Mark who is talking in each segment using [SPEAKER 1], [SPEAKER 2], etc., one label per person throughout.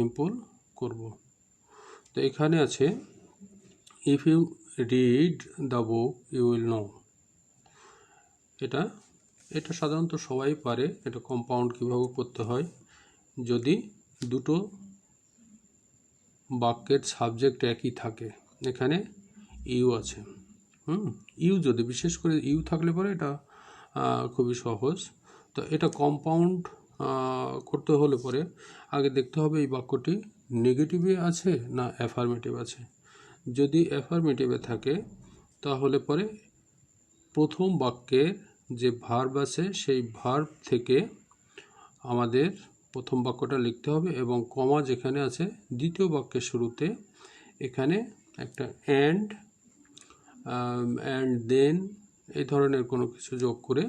[SPEAKER 1] Simple করব। তো এখানে আছে if you read the book you will know. এটা সাধারণত সবাই পারে। এটা কম্পাউন্ড কীভাবে করতে হয়, যদি দুটো বাক্যের সাবজেক্ট একই থাকে, এখানে ইউ আছে, ইউ যদি বিশেষ করে ইউ থাকলে পরে এটা খুবই সহজ। তো এটা কম্পাউন্ড করতে হলে পরে আগে দেখতে হবে এই বাক্যটি নেগেটিভে আছে না অ্যাফার্মেটিভ আছে। যদি অ্যাফার্মেটিভে থাকে তাহলে পরে প্রথম বাক্যে যে ভার্ব আছে সেই ভার্ব থেকে আমাদের প্রথম বাক্যটা লিখতে হবে এবং কমা যেখানে আছে দ্বিতীয় বাক্যের শুরুতে এখানে একটা অ্যান্ড দেন এই ধরনের কোনো কিছু যোগ করে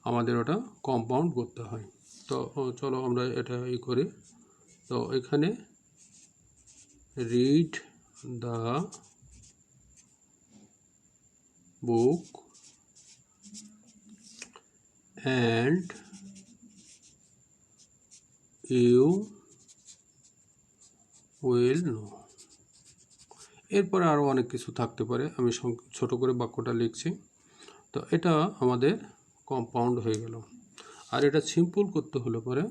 [SPEAKER 1] আমাদের ওটা কম্পাউন্ড করতে হয়। তো চলো আমরা এটা করি। তো এখানে read the book and you will know. এরপরে আরও অনেক কিছু থাকতে পারে, আমি ছোট করে বাক্যটা লিখছি। তো এটা আমাদের কম্পাউন্ড হয়ে গেল। আর এটা সিম্পল করতে হলে পরে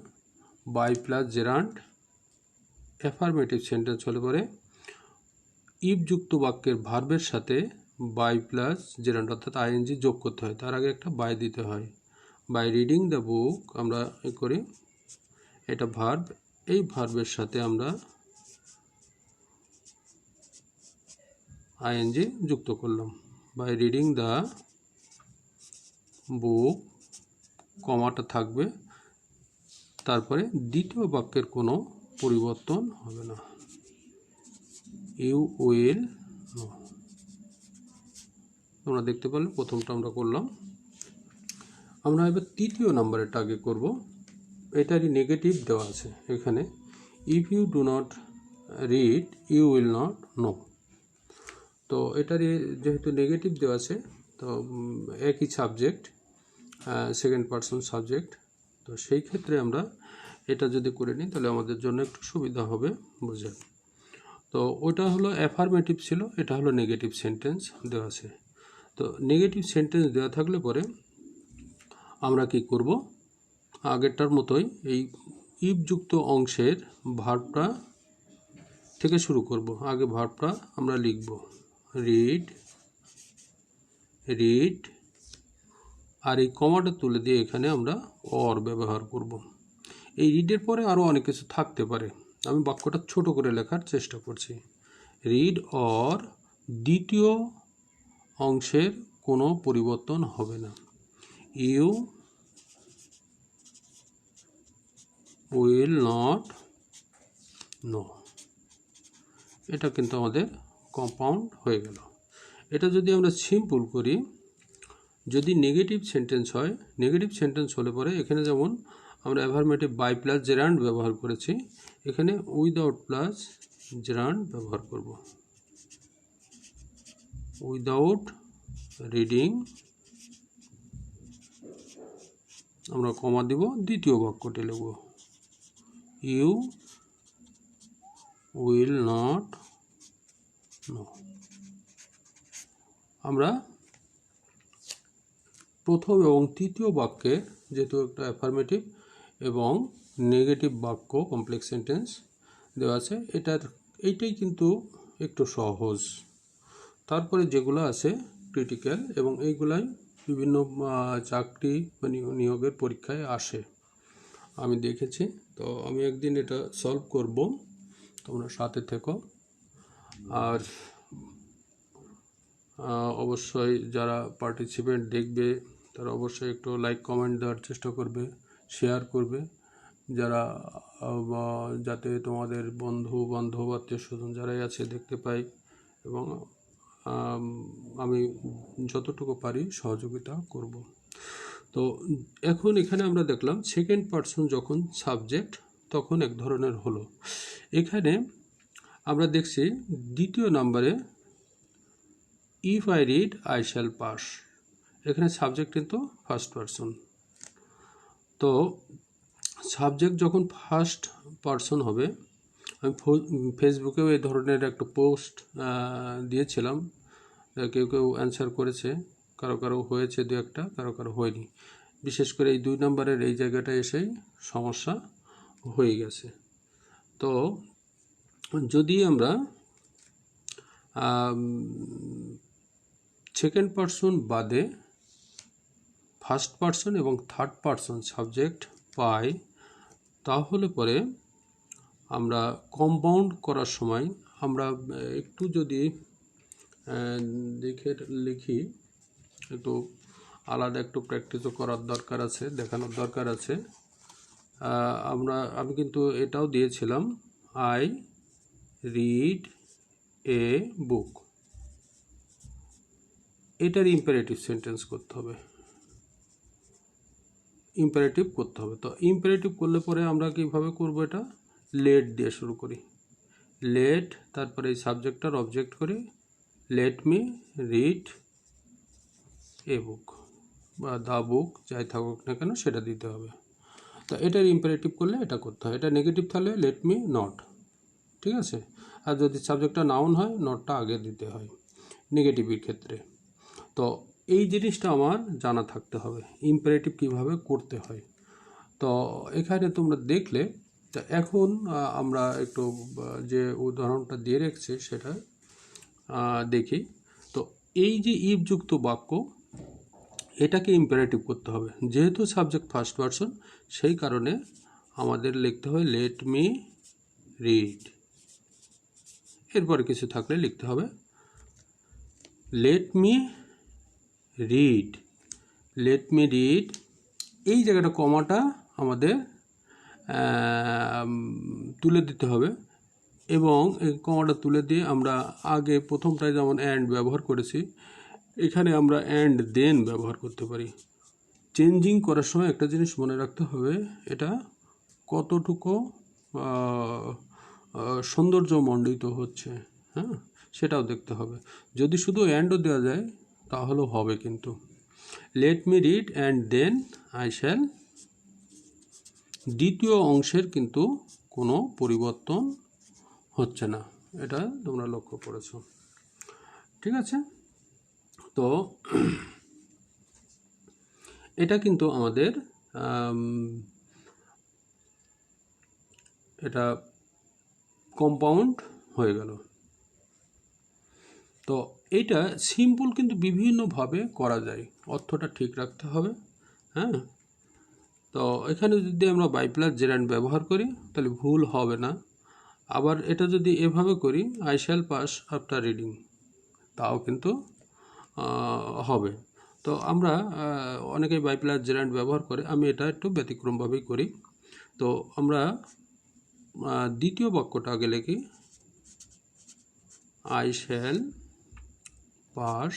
[SPEAKER 1] by plus gerund affirmative sentence হলে পরে ইফযুক্ত বাক্যের ভার্বের সাথে বাই প্লাস জেরান্ড অর্থাৎ আইএনজি যোগ করতে হয়, তার আগে একটা বাই দিতে হয়। বাই রিডিং দ্য বুক আমরা করি, এটা ভার্ব, এই ভার্বের সাথে আমরা আইএনজি যুক্ত করলাম। বাই রিডিং দ্য বুক, কমাটা থাকবে, তারপরে দ্বিতীয় বাক্যের কোনো পরিবর্তন হবে না, ইউ উইল নো। তোমরা দেখতে পারলে প্রথমটা আমরা করলাম। আমরা এবার তৃতীয় নাম্বারেরটা আগে করব। এটারই নেগেটিভ দেওয়া আছে এখানে, if you do not read you will not know. তো এটারই যেহেতু নেগেটিভ দেওয়া আছে, তো একই সাবজেক্ট, সেকেন্ড পারসন সাবজেক্ট, তো সেই ক্ষেত্রে আমরা এটা যদি করে নিই তাহলে আমাদের জন্য একটু সুবিধা হবে বুঝে। তো ওটা হলো অ্যাফার্মেটিভ ছিল, এটা হলো নেগেটিভ সেন্টেন্স দেওয়া আছে। তো নেগেটিভ সেন্টেন্স দেওয়া থাকলে পরে আমরা কি করব, আগেরটার মতোই এই ইফযুক্ত অংশের ভার্বটা থেকে শুরু করব। আগে ভার্বটা আমরা লিখব রিড, রিড, আর এই কমাটা তুলে দিয়ে এখানে আমরা অর ব্যবহার করব। এই রিডের পরে আরও অনেক কিছু থাকতে পারে, আমি বাক্যটা ছোট করে লেখার চেষ্টা করছি। রিড অর, দ্বিতীয় অংশের কোনো পরিবর্তন হবে না, ইউ উইল নট নো। এটা কিন্তু আমাদের কম্পাউন্ড হয়ে গেল। এটা যদি আমরা সিম্পল করি, যদি নেগেটিভ সেন্টেন্স হয়, নেগেটিভ সেন্টেন্স হলে পরে এখানে যেমন আমরা অ্যাফার্মেটিভ বাই প্লাস জেরান্ড ব্যবহার করেছি, এখানে উইদাউট প্লাস জেরান্ড ব্যবহার করব। উইদাউট রিডিং আমরা কমা দিব, দ্বিতীয় বাক্যটি লিখব ইউ উইল নট নো। আমরা প্রথম এবং তৃতীয় বাক্যে যেহেতু একটা অ্যাফার্মেটিভ এবং নেগেটিভ বাক্য কমপ্লেক্স সেন্টেন্স দেওয়া আছে, এইটাই কিন্তু একটু সহজ। তারপরে যেগুলো আছে ক্রিটিক্যাল, এবং এইগুলাই বিভিন্ন চাকরি বা নিয়োগের পরীক্ষায় আসে, আমি দেখেছি। তো আমি একদিন এটা সলভ করব, তোমরা সাথে থেকো। আর অবশ্যই যারা পার্টিসিপেন্ট দেখবে তারা অবশ্যই একটু লাইক কমেন্ট দেওয়ার চেষ্টা করবে, শেয়ার করবে, যারা যাতে তোমাদের বন্ধু বান্ধব আত্মীয় স্বজন যারাই আছে দেখতে পাই, এবং আমি যতটুকু পারি সহযোগিতা করব। তো এখন এখানে আমরা দেখলাম সেকেন্ড পারসন যখন সাবজেক্ট তখন এক ধরনের হলো। এখানে আমরা দেখছি দ্বিতীয় নাম্বারে if I read I shall pass, এখানে সাবজেক্ট কিন্তু ফার্স্ট পারসন। তো সাবজেক্ট যখন ফার্স্ট পারসন হবে আমি ফেসবুকেও এই ধরনের একটা পোস্ট দিয়েছিলাম, কেউ কেউ অ্যান্সার করেছে, কারো কারো হয়েছে দু একটা, কারো কারো হয়নি। বিশেষ করে এই 2 নম্বরের এই জায়গাটা এসেই সমস্যা হয়ে গেছে। তো যদি আমরা সেকেন্ড পারসন বাদে ফার্স্ট পারসন এবং থার্ড পারসন সাবজেক্ট পাই, তাহলে পরে আমরা কম্পাউন্ড করার সময় আমরা একটু যদি দেখে লিখি, একটু আলাদা একটু প্র্যাকটিসও করার দরকার আছে, দেখানোর দরকার আছে। আমি কিন্তু এটাও দিয়েছিলাম, আই রিড এ বুক। এটার ইম্পারেটিভ সেন্টেন্স করতে হবে, ইম্পারেটিভ করতে হবে। তো ইম্পারেটিভ করলে পরে আমরা কীভাবে করব, এটা লেট দিয়ে শুরু করি। লেট, তারপরে এই সাবজেক্টটার অবজেক্ট করি, লেট মি রিড এ বুক বা দ্য বুক, যাই থাকুক না কেন সেটা দিতে হবে। তো এটার ইম্পারেটিভ করলে এটা করতে হয়। এটা নেগেটিভ থাকলে লেট মি নট, ঠিক আছে। আর যদি সাবজেক্টটা নাউন হয়, নটটা আগে দিতে হয় নেগেটিভের ক্ষেত্রে। তো এই জিনিসটা আমার জানা থাকতে হবে, ইম্পারেটিভ কিভাবে করতে হয়। তো এখানে তোমরা দেখলে, তো এখন আমরা একটু যে উদাহরণটা দিয়ে রেখেছি সেটা দেখি। তো এই যে ইফযুক্ত বাক্য, এটাকে ইম্পারেটিভ করতে হবে। যেহেতু সাবজেক্ট ফার্স্ট পারসন, সেই কারণে আমাদের লিখতে হয় লেট মি রিড। এরপরে কিছু থাকলে লিখতে হবে late me read, late me read. এই জায়গাটা কমাটা আমাদের তুলে দিতে হবে, এবং এই কমাটা তুলে দিয়ে আমরা আগে প্রথমটায় যেমন অ্যান্ড ব্যবহার করেছি, এখানে আমরা অ্যান্ড দেন ব্যবহার করতে পারি। চেঞ্জিং করার সময় একটা জিনিস মনে রাখতে হবে, এটা কতটুকু সৌন্দর্যমণ্ডিত হচ্ছে, হ্যাঁ, সেটাও দেখতে হবে। যদি শুধু অ্যান্ডও দেওয়া যায় তাহলেও হবে, কিন্তু let me read and then I shall, দ্বিতীয় অংশের কিন্তু কোনো পরিবর্তন হচ্ছে না, এটা তোমরা লক্ষ্য করেছো, ঠিক আছে। তো এটা কিন্তু আমাদের এটা কম্পাউন্ড হয়ে গেল। তো এটা সিম্পল কিন্তু বিভিন্নভাবে করা যায়, অর্থটা ঠিক রাখতে হবে, হ্যাঁ। তো এখানে যদি আমরা বাই প্লাস জেরান্ড ব্যবহার করি তাহলে ভুল হবে না। আবার এটা যদি এভাবে করি, I shall pass after reading, তাও কিন্তু হবে। তো আমরা অনেকেই বাই প্লাস জেরান্ড ব্যবহার করে, আমি এটা একটু ব্যতিক্রমভাবেই করি। তো আমরা দ্বিতীয় বাক্যটা আগে লিখি, I shall pass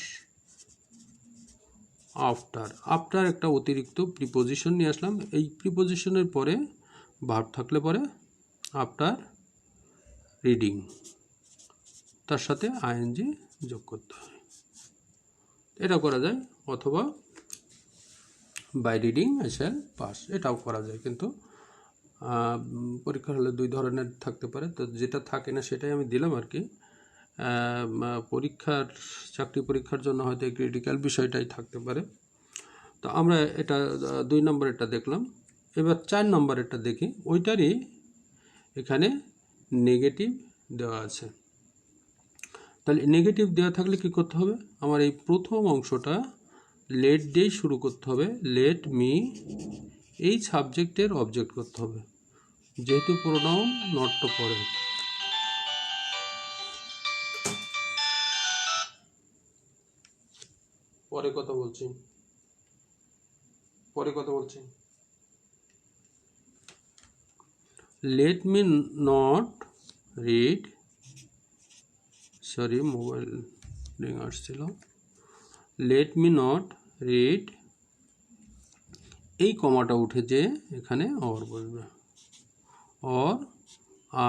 [SPEAKER 1] after. After একটা অতিরিক্ত প্রিপোজিশন নিয়ে আসলাম, এই প্রিপোজিশনের পরে ভার্ব থাকলে পরে আফটার রিডিং, তার সাথে আইএনজি যোগ করতে হয়। এটা করা যায়, অথবা by reading I shall pass, এটাও করা যায়। কিন্তু পরীক্ষা হলে 2 ধরনের থাকতে পারে, তো যেটা থাকে না সেটাই আমি দিলাম আর কি। পরীক্ষার, চাকরি পরীক্ষার জন্য হয়তো এই ক্রিটিক্যাল বিষয়টাই থাকতে পারে। তো আমরা এটা 2 নম্বরেরটা দেখলাম। এবার 4 নম্বরেরটা দেখি, ওইটারই এখানে নেগেটিভ দেওয়া আছে। তাহলে নেগেটিভ দেওয়া থাকলে কি করতে হবে, আমার এই প্রথম অংশটা লেট দিয়ে শুরু করতে হবে। লেট মি, এই সাবজেক্টের অবজেক্ট করতে হবে, যেহেতু প্রোনাউন নটটা পড়ে। পরে কথা বলছি। Let me not read, sorry mobile ring আসছিল। লেট মি নট রিড, এই কমাটা উঠে যে এখানে অর বসবে, অর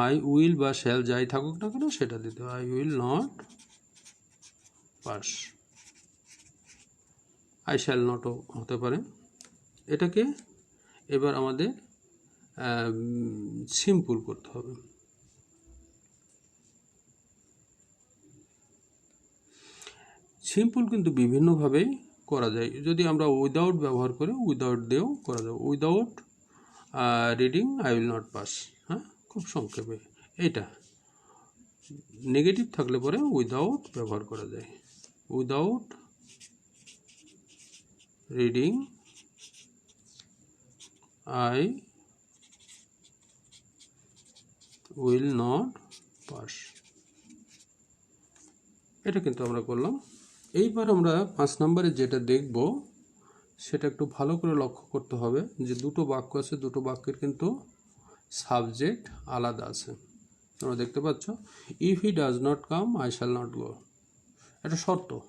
[SPEAKER 1] আই উইল বা শ্যাল যাই থাকুক না কেন সেটা দিতে হবে, I will not pass, I shall নটও হতে পারে। এটাকে এবার আমাদের সিম্পল করতে হবে। সিম্পল কিন্তু বিভিন্নভাবেই করা যায়। যদি আমরা উইদাউট ব্যবহার করি, উইদাউট দিয়েও করা যায়। Without reading I will not pass, হ্যাঁ, খুব সংক্ষেপে। এইটা নেগেটিভ থাকলে পরে উইদাউট ব্যবহার করা যায়। Without reading I will not pass, এটা কিন্তু আমরা করলাম। এইবার আমরা 5 নম্বরে যেটা দেখব সেটা একটু ভালো করে লক্ষ্য করতে হবে যে দুটো বাক্য আছে, দুটো বাক্যের কিন্তু সাবজেক্ট আলাদা আছে। তোমরা দেখতে পাচ্ছ, if he does not come I shall not go. এটা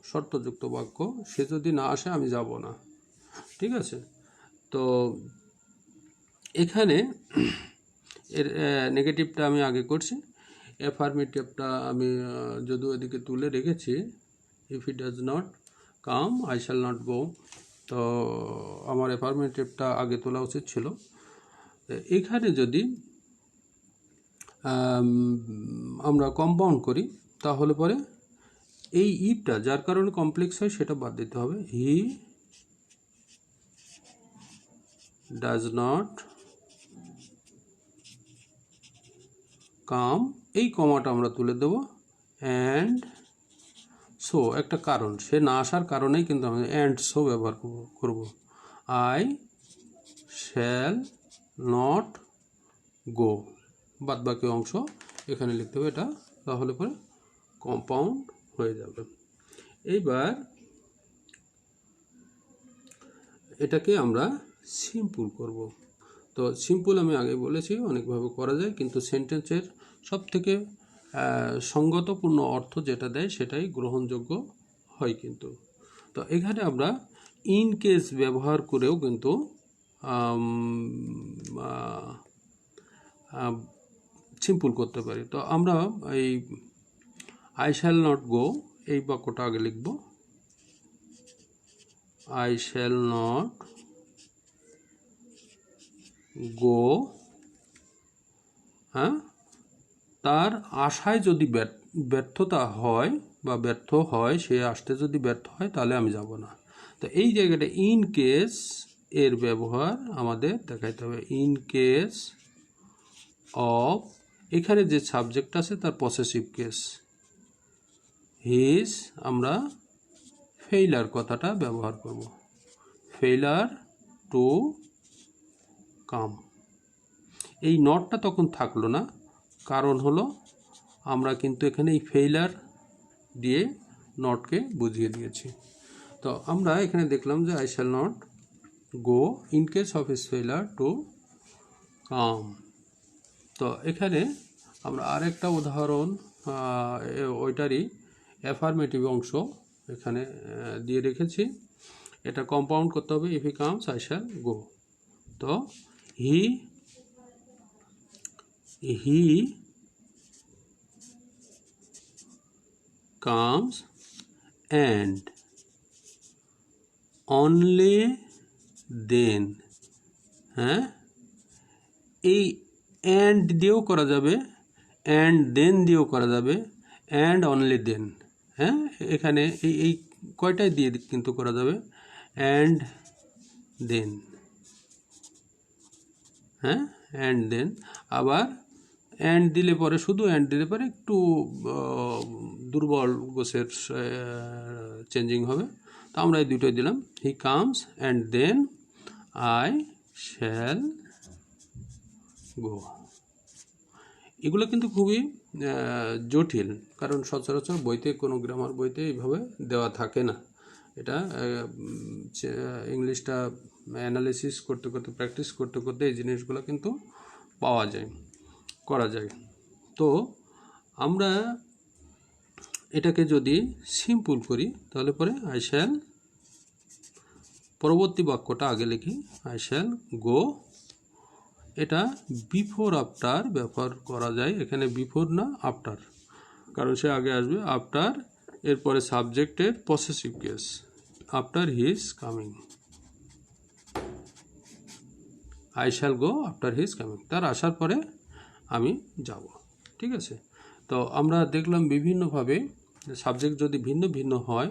[SPEAKER 1] শর্তযুক্ত বাক্য, সে যদি না আসে আমি যাব না, ঠিক আছে। তো এখানে এর নেগেটিভটা আমি আগে করছি, অ্যাফার্মেটিভটা আমি যদিও এদিকে তুলে রেখেছি, if he does not come I shall not go. তো আমার অ্যাফার্মেটিভটা আগে তোলা উচিত ছিল। এখানে যদি আমরা কম্পাউন্ড করি তাহলে পরে এই ইফটা যার কারণে কমপ্লেক্স হয় সেটা বাদ দিতে হবে। হি ডাজ নট কাম, এই কমাটা আমরা তুলে দেব, অ্যান্ড সো একটা কারণ, সে না আসার কারণেই কিন্তু আমি অ্যান্ড সো ব্যবহার করব। আই শ্যাল নট গো, বাদ বাকি অংশ এখানে লিখতে হবে এটা, তাহলে পরে কম্পাউন্ড হয়ে যাবে। এইবার এটাকে আমরা সিম্পল করব। তো সিম্পল আমি আগে বলেছি অনেকভাবে করা যায়, কিন্তু সেন্টেন্সের সবথেকে সঙ্গতপূর্ণ অর্থ যেটা দেয় সেটাই গ্রহণযোগ্য হয় কিন্তু। তো এখানে আমরা ইন কেস ব্যবহার করেও কিন্তু সিম্পল করতে পারি। তো আমরা এই আই শ্যাল নট গো এই বাক্যটা আগে লিখব, আই শ্যাল নট গো, হ্যাঁ, তার আশায় যদি ব্যর্থতা হয় বা ব্যর্থ হয়, সে আসতে যদি ব্যর্থ হয় তাহলে আমি যাব না। তো এই জায়গাটা ইন কেস এর ব্যবহার আমাদের দেখাইতে হবে। ইন কেস অফ, এখানে যে সাবজেক্ট আছে তার পসেসিভ কেস, হিজ আমরা ফেইলার কথাটা ব্যবহার করব, ফেইলার টু কাম। এই নটটা তখন থাকলো না, কারণ হলো আমরা কিন্তু এখানে এই ফেইলার দিয়ে নটকে বুঝিয়ে দিয়েছি। তো আমরা এখানে দেখলাম যে I shall not go in case of his failure to come. তো এখানে আমরা আরেকটা উদাহরণ ওইটারই অ্যাফার্মেটিভ অংশ এখানে দিয়ে রেখেছি। এটা কম্পাউন্ড করতে হবে, if he comes I shall গো। তো হি comes and only then, হ্যাঁ, এই অ্যান্ড দিয়েও করা যাবে, অ্যান্ড দেন দিয়েও করা যাবে, অ্যান্ড অনলি দেন, হ্যাঁ, এখানে এই কয়টাই দিয়ে কিন্তু করা যাবে, অ্যান্ড দেন, হ্যাঁ, অ্যান্ড দেন। আবার অ্যান্ড দিলে পরে, শুধু অ্যান্ড দিলে পরে একটু দুর্বল গোছের চেঞ্জিং হবে। তো আমরা এই দুটোই দিলাম, he comes and then I shall go. এগুলো কিন্তু খুবই জটিল, কারণ সচরাচর বইতে, কোনো গ্রামার বইতে এইভাবে দেওয়া থাকে না। এটা ইংলিশটা অ্যানালিসিস করতে করতে, প্র্যাকটিস করতে করতে এই জিনিসগুলো কিন্তু পাওয়া যায়, করা যায়। তো আমরা এটাকে যদি সিম্পল করি তাহলে পরে আই শ্যাল, পরবর্তী বাক্যটা আগে লিখি, আই শ্যাল গো। এটা বিফোর আফটার ব্যবহার করা যায়, এখানে বিফোর না আফটার, কারণ সে আগে আসবে। আফটার, এরপরে সাবজেক্টের possessive case, after he is coming, I shall go after he is coming, তার আসার পরে আমি যাব, ঠিক আছে। তো আমরা দেখলাম বিভিন্নভাবে সাবজেক্ট যদি ভিন্ন ভিন্ন হয়